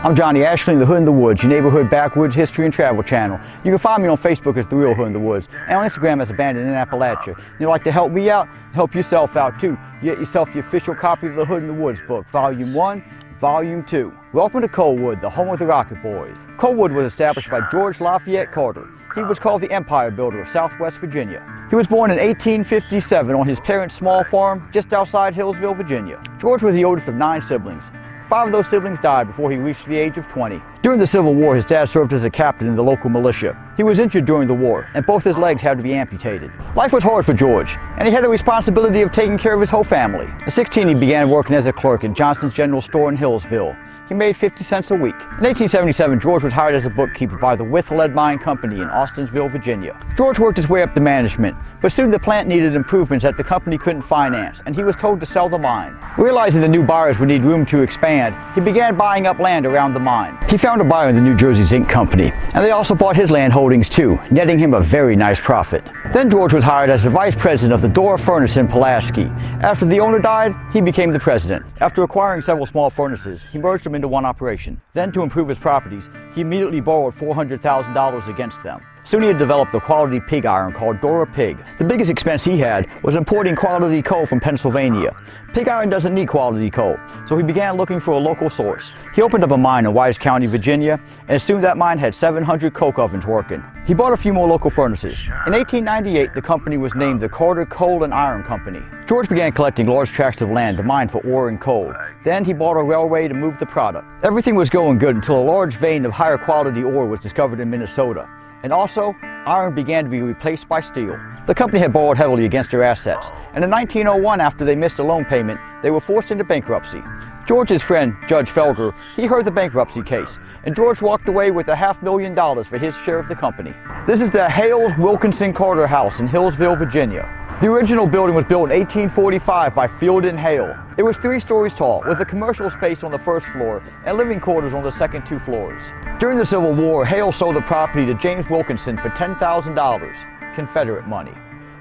I'm Johnny Ashling, The Hood in the Woods, your neighborhood backwoods history and travel channel. You can find me on Facebook as The Real Hood in the Woods, and on Instagram as Abandoned in Appalachia. You'd like to help me out, help yourself out too. You get yourself the official copy of The Hood in the Woods book, Volume 1, Volume 2. Welcome to Coalwood, the home of the Rocket Boys. Coalwood was established by George Lafayette Carter. He was called the Empire Builder of Southwest Virginia. He was born in 1857 on his parents' small farm just outside Hillsville, Virginia. George was the oldest of 9 siblings. 5 of those siblings died before he reached the age of 20. During the Civil War, his dad served as a captain in the local militia. He was injured during the war, and both his legs had to be amputated. Life was hard for George, and he had the responsibility of taking care of his whole family. At 16, he began working as a clerk at Johnson's General Store in Hillsville. He made 50 cents a week. In 1877, George was hired as a bookkeeper by the Wythe Lead Mine Company in Austensville, Virginia. George worked his way up to management, but soon the plant needed improvements that the company couldn't finance, and he was told to sell the mine. Realizing the new buyers would need room to expand, he began buying up land around the mine. He found a buyer in the New Jersey Zinc Company, and they also bought his land holdings too, netting him a very nice profit. Then George was hired as the vice president of the Door Furnace in Pulaski. After the owner died, he became the president. After acquiring several small furnaces, he merged them into one operation. Then, to improve his properties, he immediately borrowed $400,000 against them. Soon he had developed a quality pig iron called Dora Pig. The biggest expense he had was importing quality coal from Pennsylvania. Pig iron doesn't need quality coal, so he began looking for a local source. He opened up a mine in Wise County, Virginia, and soon that mine had 700 coke ovens working. He bought a few more local furnaces. In 1898, the company was named the Carter Coal and Iron Company. George began collecting large tracts of land to mine for ore and coal. Then he bought a railway to move the product. Everything was going good until a large vein of higher quality ore was discovered in Minnesota. And also, iron began to be replaced by steel. The company had borrowed heavily against their assets, and in 1901, after they missed a loan payment, they were forced into bankruptcy. George's friend, Judge Felger, he heard the bankruptcy case, and George walked away with $500,000 for his share of the company. This is the Hales Wilkinson Carter House in Hillsville, Virginia. The original building was built in 1845 by Field and Hale. It was 3 stories tall, with a commercial space on the first floor and living quarters on the second 2 floors. During the Civil War, Hale sold the property to James Wilkinson for $10,000, Confederate money.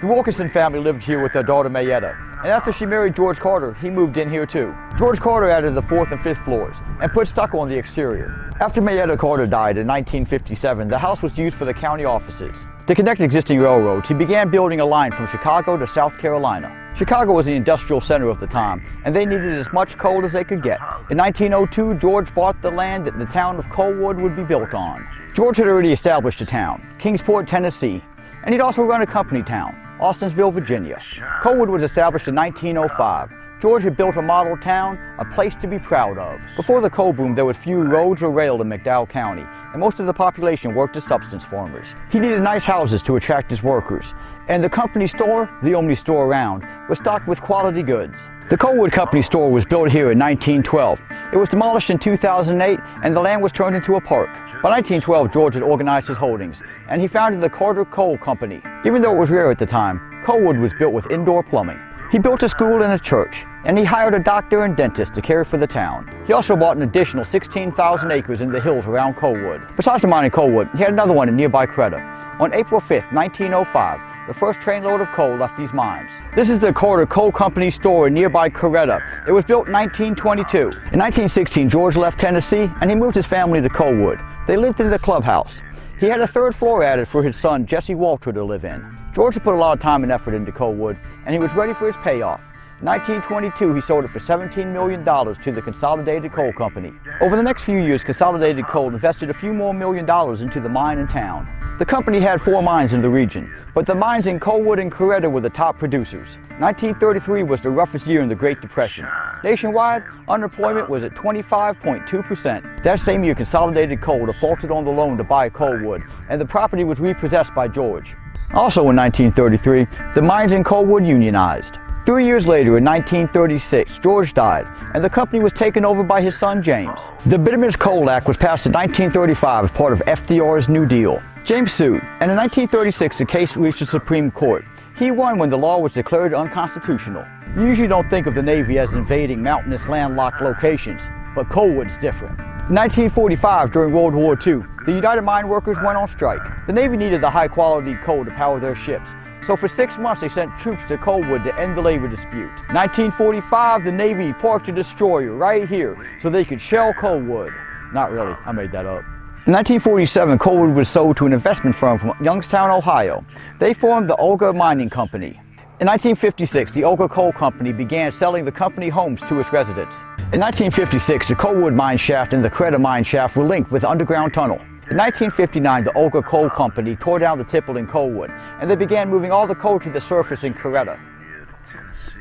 The Wilkinson family lived here with their daughter Mayetta, and after she married George Carter, he moved in here too. George Carter added the 4th and 5th floors and put stucco on the exterior. After Mayetta Carter died in 1957, the house was used for the county offices. To connect existing railroads, he began building a line from Chicago to South Carolina. Chicago was the industrial center of the time, and they needed as much coal as they could get. In 1902, George bought the land that the town of Coalwood would be built on. George had already established a town, Kingsport, Tennessee, and he'd also run a company town, Austensville, Virginia. Coalwood was established in 1905. George had built a model town, a place to be proud of. Before the coal boom, there was few roads or rail in McDowell County, and most of the population worked as subsistence farmers. He needed nice houses to attract his workers, and the company store, the only store around, was stocked with quality goods. The Coalwood Company store was built here in 1912. It was demolished in 2008, and the land was turned into a park. By 1912, George had organized his holdings, and he founded the Carter Coal Company. Even though it was rare at the time, Coalwood was built with indoor plumbing. He built a school and a church, and he hired a doctor and dentist to care for the town. He also bought an additional 16,000 acres in the hills around Coalwood. Besides the mine in Coalwood, he had another one in nearby Creta. On April 5, 1905, the first trainload of coal left these mines. This is the Carter Coal Company store in nearby Coretta. It was built in 1922. In 1916, George left Tennessee and he moved his family to Coalwood. They lived in the clubhouse. He had a 3rd floor added for his son, Jesse Walter, to live in. George had put a lot of time and effort into Coalwood, and he was ready for his payoff. In 1922, he sold it for $17 million to the Consolidated Coal Company. Over the next few years, Consolidated Coal invested a few more $1 million into the mine in town. The company had 4 mines in the region, but the mines in Coalwood and Coretta were the top producers. 1933 was the roughest year in the Great Depression. Nationwide, unemployment was at 25.2%. That same year, Consolidated Coal defaulted on the loan to buy Coalwood, and the property was repossessed by George. Also in 1933, the mines in Coalwood unionized. 3 years later, in 1936, George died, and the company was taken over by his son, James. The Bituminous Coal Act was passed in 1935 as part of FDR's New Deal. James sued, and in 1936, the case reached the Supreme Court. He won when the law was declared unconstitutional. You usually don't think of the Navy as invading mountainous landlocked locations, but Coalwood's different. In 1945, during World War II, the United Mine Workers went on strike. The Navy needed the high-quality coal to power their ships, so for 6 months they sent troops to Coalwood to end the labor dispute. In 1945, the Navy parked a destroyer right here so they could shell Coalwood. Not really, I made that up. In 1947, Coalwood was sold to an investment firm from Youngstown, Ohio. They formed the Olga Mining Company. In 1956, the Olga Coal Company began selling the company homes to its residents. In 1956, the Coalwood mine shaft and the Creta mine shaft were linked with an underground tunnel. In 1959, the Olga Coal Company tore down the tipple in Coalwood, and they began moving all the coal to the surface in Creta.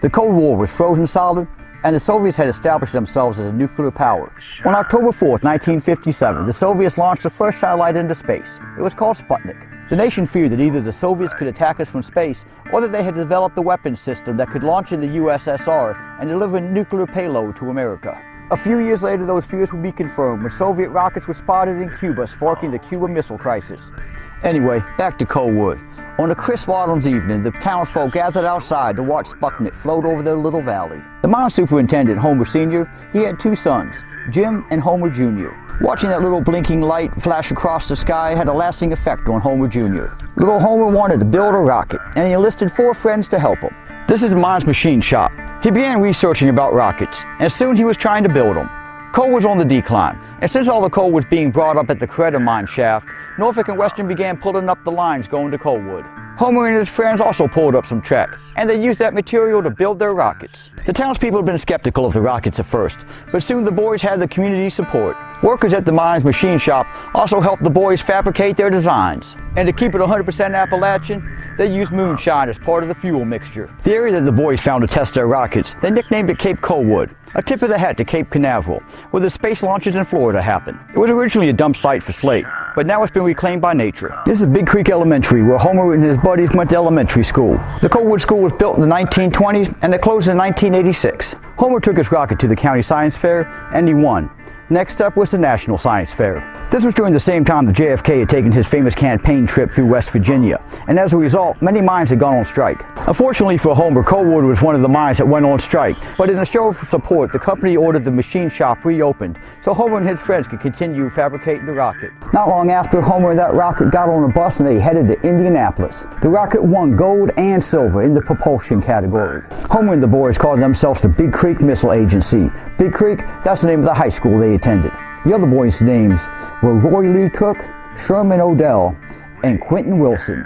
The Cold War was frozen solid, and the Soviets had established themselves as a nuclear power. On October 4, 1957, the Soviets launched the first satellite into space. It was called Sputnik. The nation feared that either the Soviets could attack us from space, or that they had developed a weapons system that could launch in the USSR and deliver a nuclear payload to America. A few years later, those fears would be confirmed when Soviet rockets were spotted in Cuba, sparking the Cuban Missile Crisis. Anyway, back to Coalwood. On a crisp autumn's evening, the townsfolk gathered outside to watch Sputnik float over their little valley. The mine superintendent, Homer Sr., he had two sons, Jim and Homer Jr. Watching that little blinking light flash across the sky had a lasting effect on Homer Jr. Little Homer wanted to build a rocket, and he enlisted 4 friends to help him. This is the mine's machine shop. He began researching about rockets, and soon he was trying to build them. Coal was on the decline, and since all the coal was being brought up at the Creta mine shaft, Norfolk and Western began pulling up the lines going to Coalwood. Homer and his friends also pulled up some track, and they used that material to build their rockets. The townspeople had been skeptical of the rockets at first, but soon the boys had the community's support. Workers at the mine's machine shop also helped the boys fabricate their designs. And to keep it 100% Appalachian, they used moonshine as part of the fuel mixture. The area that the boys found to test their rockets, they nicknamed it Cape Coalwood, a tip of the hat to Cape Canaveral, where the space launches in Florida happened. It was originally a dump site for slate, but now it's been reclaimed by nature. This is Big Creek Elementary, where Homer and his buddies went to elementary school. The Coalwood School was built in the 1920s, and it closed in 1986. Homer took his rocket to the county science fair, and he won. Next up was the National Science Fair. This was during the same time that JFK had taken his famous campaign trip through West Virginia, and as a result, many mines had gone on strike. Unfortunately for Homer, Coalwood was one of the mines that went on strike, but in a show of support, the company ordered the machine shop reopened, so Homer and his friends could continue fabricating the rocket. Not long after, Homer and that rocket got on a bus and they headed to Indianapolis. The rocket won gold and silver in the propulsion category. Homer and the boys called themselves the Big Creek Missile Agency. Big Creek, that's the name of the high school they attended. The other boys' names were Roy Lee Cook, Sherman Odell, and Quentin Wilson.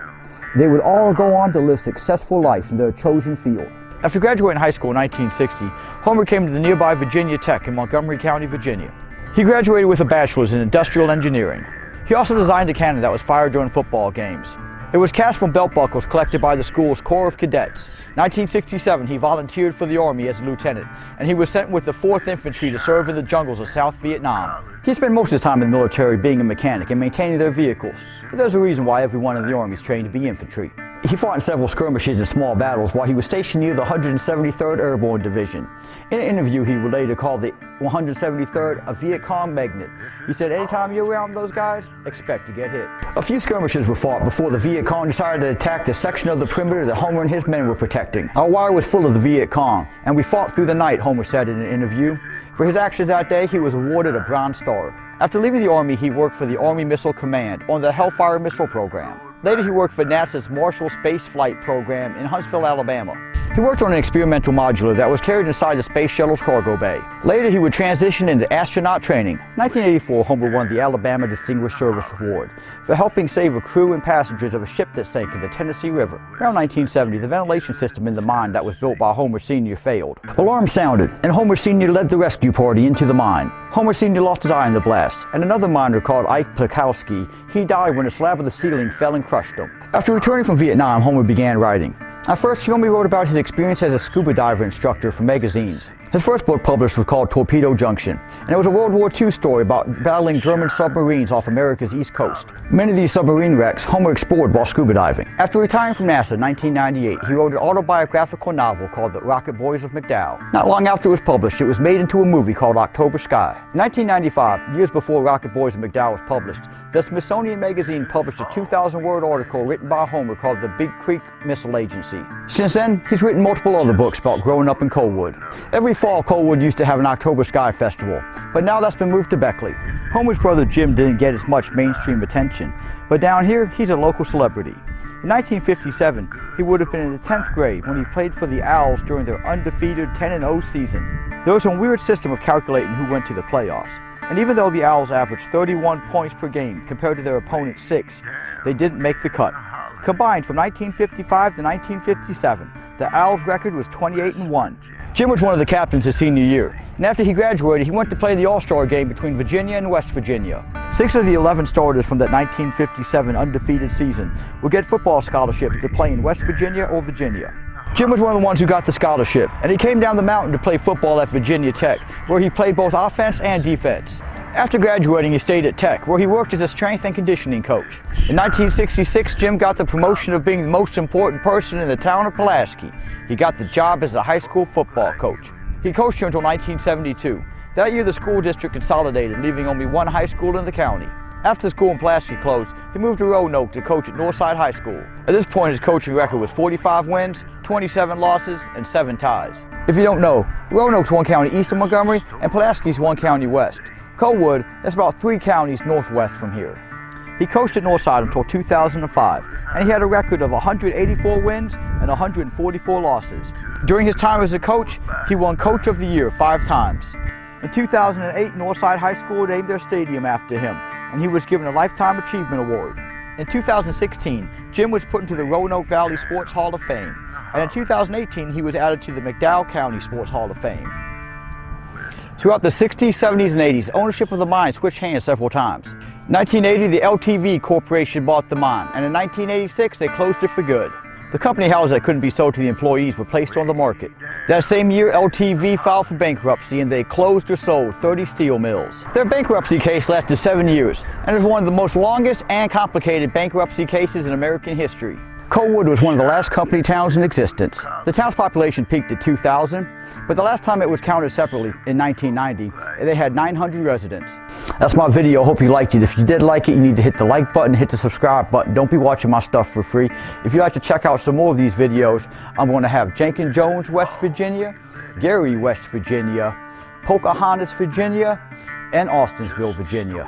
They would all go on to live successful lives in their chosen field. After graduating high school in 1960, Homer came to the nearby Virginia Tech in Montgomery County, Virginia. He graduated with a bachelor's in industrial engineering. He also designed a cannon that was fired during football games. It was cast from belt buckles collected by the school's Corps of Cadets. In 1967, he volunteered for the Army as a lieutenant, and he was sent with the 4th Infantry to serve in the jungles of South Vietnam. He spent most of his time in the military being a mechanic and maintaining their vehicles, but there's a reason why everyone in the Army is trained to be infantry. He fought in several skirmishes and small battles while he was stationed near the 173rd Airborne Division. In an interview, he would later call the 173rd a Viet Cong magnet. He said, anytime you're around those guys, expect to get hit. A few skirmishes were fought before the Viet Cong decided to attack the section of the perimeter that Homer and his men were protecting. Our wire was full of the Viet Cong, and we fought through the night, Homer said in an interview. For his actions that day, he was awarded a Bronze Star. After leaving the Army, he worked for the Army Missile Command on the Hellfire missile program. Later, he worked for NASA's Marshall Space Flight Program in Huntsville, Alabama. He worked on an experimental modular that was carried inside the space shuttle's cargo bay. Later, he would transition into astronaut training. In 1984, Homer won the Alabama Distinguished Service Award for helping save a crew and passengers of a ship that sank in the Tennessee River. Around 1970, the ventilation system in the mine that was built by Homer Sr. failed. Alarm sounded, and Homer Sr. led the rescue party into the mine. Homer Sr. lost his eye in the blast, and another miner called Ike Pulaski, he died when a slab of the ceiling fell and crushed him. After returning from Vietnam, Homer began writing. At first, he only wrote about his experience as a scuba diver instructor for magazines. His first book published was called Torpedo Junction, and it was a World War II story about battling German submarines off America's East Coast. Many of these submarine wrecks Homer explored while scuba diving. After retiring from NASA in 1998, he wrote an autobiographical novel called The Rocket Boys of McDowell. Not long after it was published, it was made into a movie called October Sky. In 1995, years before Rocket Boys of McDowell was published, the Smithsonian Magazine published a 2,000-word article written by Homer called The Big Creek Missile Agency. Since then, he's written multiple other books about growing up in Coalwood. Every fall, Coalwood used to have an October Sky Festival, but now that's been moved to Beckley. Homer's brother Jim didn't get as much mainstream attention, but down here, he's a local celebrity. In 1957, he would have been in the 10th grade when he played for the Owls during their undefeated 10-0 season. There was some weird system of calculating who went to the playoffs. And even though the Owls averaged 31 points per game compared to their opponent's 6, they didn't make the cut. Combined from 1955 to 1957, the Owls' record was 28-1. Jim was one of the captains his senior year, and after he graduated, he went to play the All-Star game between Virginia and West Virginia. 6 of the 11 starters from that 1957 undefeated season would get football scholarships to play in West Virginia or Virginia. Jim was one of the ones who got the scholarship, and he came down the mountain to play football at Virginia Tech, where he played both offense and defense. After graduating, he stayed at Tech, where he worked as a strength and conditioning coach. In 1966, Jim got the promotion of being the most important person in the town of Pulaski. He got the job as a high school football coach. He coached here until 1972. That year, the school district consolidated, leaving only one high school in the county. After school in Pulaski closed, he moved to Roanoke to coach at Northside High School. At this point, his coaching record was 45 wins, 27 losses, and 7 ties. If you don't know, Roanoke's one county east of Montgomery, and Pulaski's one county west. Coalwood, that's about 3 counties northwest from here. He coached at Northside until 2005, and he had a record of 184 wins and 144 losses. During his time as a coach, he won Coach of the Year 5 times. In 2008, Northside High School named their stadium after him, and he was given a Lifetime Achievement Award. In 2016, Jim was put into the Roanoke Valley Sports Hall of Fame, and in 2018, he was added to the McDowell County Sports Hall of Fame. Throughout the 60s, 70s, and 80s, ownership of the mine switched hands several times. In 1980, the LTV Corporation bought the mine, and in 1986, they closed it for good. The company houses that couldn't be sold to the employees were placed on the market. That same year, LTV filed for bankruptcy, and they closed or sold 30 steel mills. Their bankruptcy case lasted 7 years, and is one of the most longest and complicated bankruptcy cases in American history. Coalwood was one of the last company towns in existence. The town's population peaked at 2,000, but the last time it was counted separately, in 1990, they had 900 residents. That's my video. I hope you liked it. If you did like it, you need to hit the like button, hit the subscribe button. Don't be watching my stuff for free. If you'd like to check out some more of these videos, I'm going to have Jenkins Jones, West Virginia, Gary, West Virginia, Pocahontas, Virginia, and Austensville, Virginia.